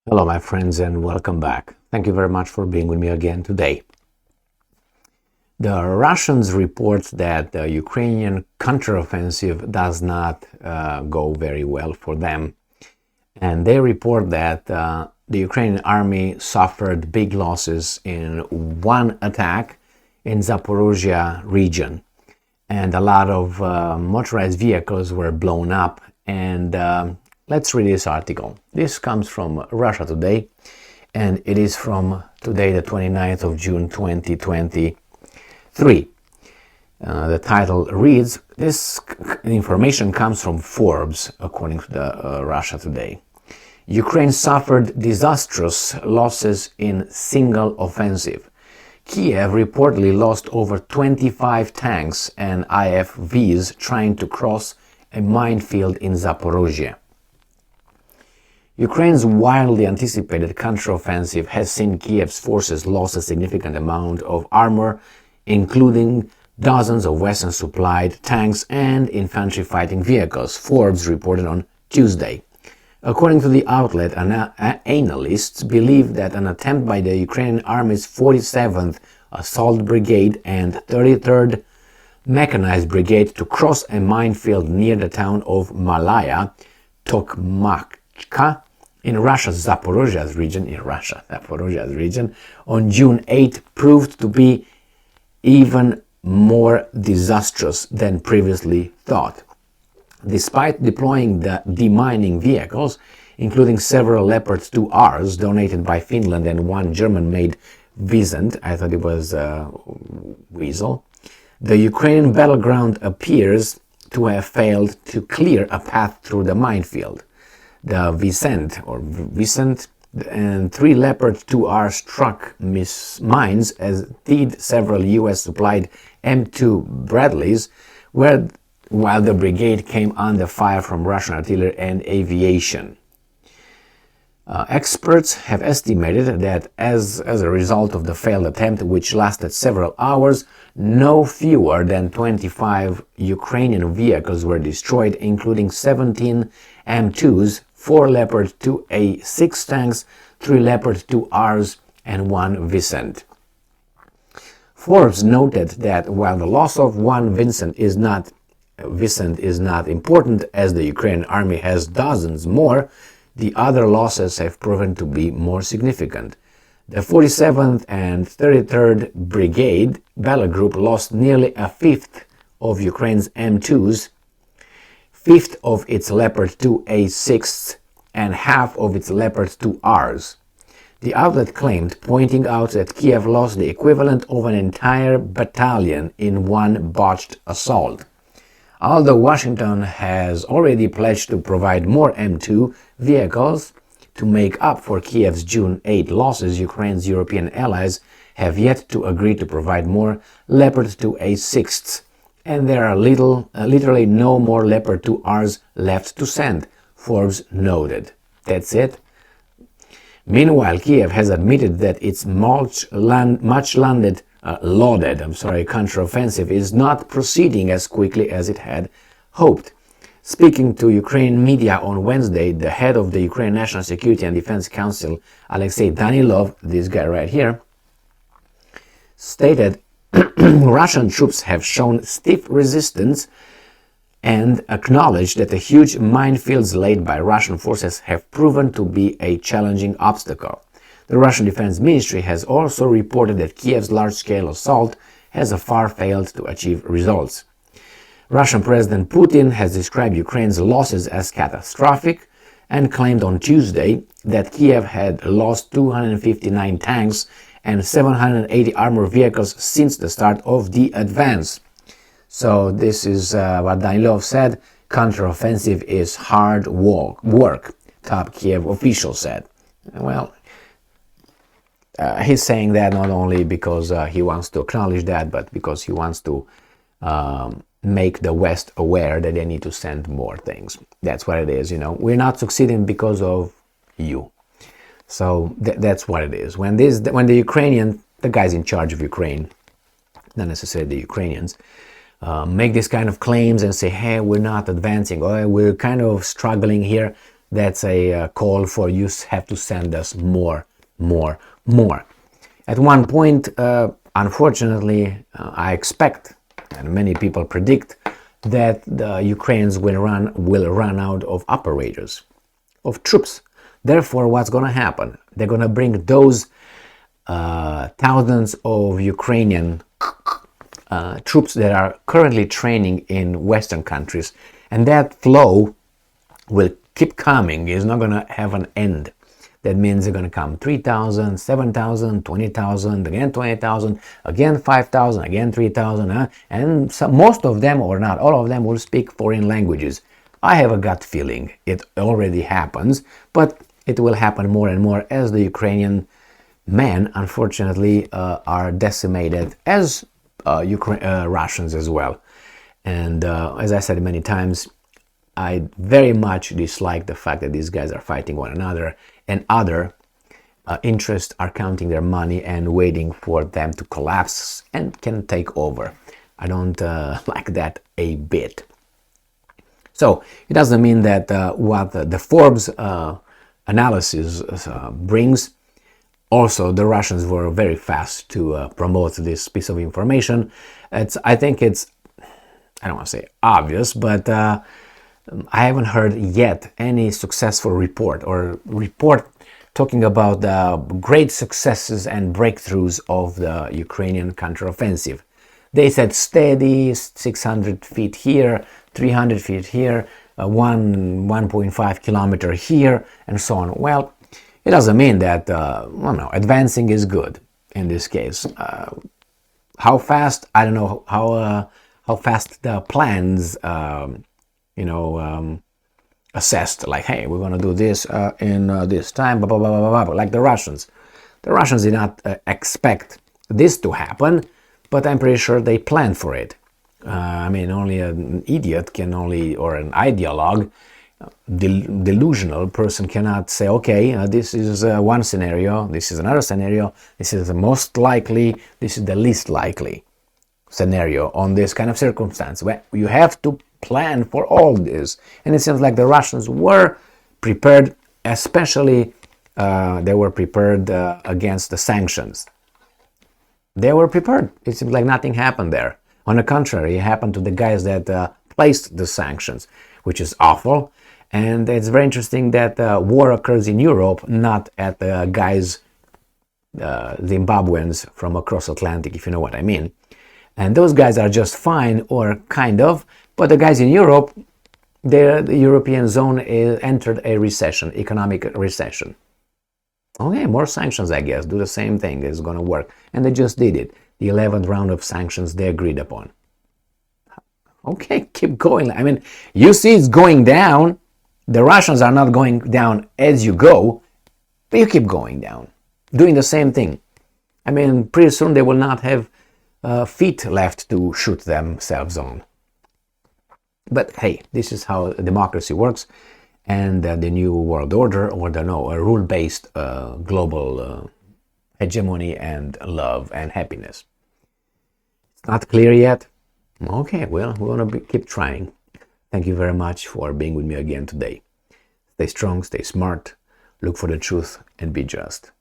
Hello, my friends, and welcome back. Thank you very much for being with me again today. The Russians report that the Ukrainian counteroffensive does not go very well for them. And they report that the Ukrainian army suffered big losses in one attack in Zaporozhye region. And a lot of motorized vehicles were blown up. And let's read this article. This comes from Russia Today, and it is from today, the 29th of June 2023. The title reads, this information comes from Forbes, according to the Russia Today. Ukraine suffered disastrous losses in single offensive. Kiev reportedly lost over 25 tanks and IFVs trying to cross a minefield in Zaporozhye. Ukraine's wildly anticipated counteroffensive has seen Kiev's forces lose a significant amount of armor, including dozens of Western-supplied tanks and infantry fighting vehicles, Forbes reported on Tuesday. According to the outlet, analysts believe that an attempt by the Ukrainian Army's 47th Assault Brigade and 33rd Mechanized Brigade to cross a minefield near the town of Malaya, Tokmachka, in Russia's Zaporozhye region, on June 8 proved to be even more disastrous than previously thought. Despite deploying the demining vehicles, including several Leopard 2Rs donated by Finland and one German-made Wisent, I thought it was Weasel, the Ukrainian battleground appears to have failed to clear a path through the minefield. The Wisent and three Leopard 2R struck mines, as did several US-supplied M2 Bradleys, while the brigade came under fire from Russian artillery and aviation. Experts have estimated that as a result of the failed attempt, which lasted several hours, no fewer than 25 Ukrainian vehicles were destroyed, including 17 M2s, 4 Leopard 2A6 tanks, 3 Leopard 2Rs, and 1 Wisent. Forbes noted that while the loss of one Wisent is not important, as the Ukrainian army has dozens more, the other losses have proven to be more significant. The 47th and 33rd Brigade battle group lost nearly a fifth of Ukraine's M2s, fifth of its Leopard 2A6s, and half of its Leopard 2Rs. The outlet claimed, pointing out that Kiev lost the equivalent of an entire battalion in one botched assault. Although Washington has already pledged to provide more M2 vehicles to make up for Kiev's June 8 losses, Ukraine's European allies have yet to agree to provide more Leopard 2A6s, and there are literally no more Leopard 2Rs left to send, Forbes noted. That's it. Meanwhile, Kiev has admitted that its lauded counteroffensive is not proceeding as quickly as it had hoped. Speaking to Ukrainian media on Wednesday, the head of the Ukraine National Security and Defense Council, Alexei Danilov, this guy right here, stated Russian troops have shown stiff resistance and acknowledged that the huge minefields laid by Russian forces have proven to be a challenging obstacle. The Russian Defense Ministry has also reported that Kiev's large-scale assault has so far failed to achieve results. Russian President Putin has described Ukraine's losses as catastrophic and claimed on Tuesday that Kiev had lost 259 tanks and 780 armored vehicles since the start of the advance. So this is what Danilov said. Counteroffensive is hard work, top Kiev official said. Well, he's saying that not only because he wants to acknowledge that, but because he wants to make the West aware that they need to send more things. That's what it is, you know. We're not succeeding because of you. So that's what it is. When the Ukrainian, the guys in charge of Ukraine, not necessarily the Ukrainians, make this kind of claims and say, hey, we're not advancing, or we're kind of struggling here, that's a call for you have to send us more. At one point, unfortunately, I expect, and many people predict, that the Ukrainians will run out of operators, of troops. Therefore, what's going to happen? They're going to bring those thousands of Ukrainian troops that are currently training in Western countries, and that flow will keep coming. It's not going to have an end. That means they're going to come 3,000, 7,000, 20,000, again 20,000, again 5,000, again 3,000, and most of them, or not all of them, will speak foreign languages. I have a gut feeling it already happens, but it will happen more and more as the Ukrainian men, unfortunately, are decimated, as Russians as well. And as I said many times, I very much dislike the fact that these guys are fighting one another, and other interests are counting their money and waiting for them to collapse and can take over. I don't like that a bit. So it doesn't mean that what the Forbes analysis brings. Also, the Russians were very fast to promote this piece of information. I think it's, I don't want to say obvious, but I haven't heard yet any successful report talking about the great successes and breakthroughs of the Ukrainian counteroffensive. They said steady, 600 feet here, 300 feet here, 1.5 kilometer here, and so on. Well, it doesn't mean that advancing is good in this case. How fast? I don't know how fast the plans assessed, like, hey, we're going to do this in this time, blah, blah, blah, blah, blah, like the Russians. The Russians did not expect this to happen, but I'm pretty sure they planned for it. Only an idiot or an ideologue, delusional person cannot say, okay, this is one scenario, this is another scenario, this is the most likely, this is the least likely scenario on this kind of circumstance. Well, you have to plan for all this, and it seems like the Russians were prepared, especially they were prepared against the sanctions. They were prepared. It seems like nothing happened there. On the contrary, it happened to the guys that placed the sanctions, which is awful. And it's very interesting that war occurs in Europe, not at the guys, Zimbabweans from across Atlantic, if you know what I mean. And those guys are just fine, or kind of, but the guys in Europe, the European zone entered a recession, economic recession. Okay, more sanctions, I guess, do the same thing, it's going to work. And they just did it. The 11th round of sanctions they agreed upon. Okay, keep going. You see it's going down. The Russians are not going down as you go, but you keep going down, doing the same thing. Pretty soon they will not have feet left to shoot themselves on. But hey, this is how democracy works, and the new world order, or a rule-based global hegemony and love and happiness. It's not clear yet. Okay, well, we're going to keep trying. Thank you very much for being with me again today. Stay strong, stay smart, look for the truth, and be just.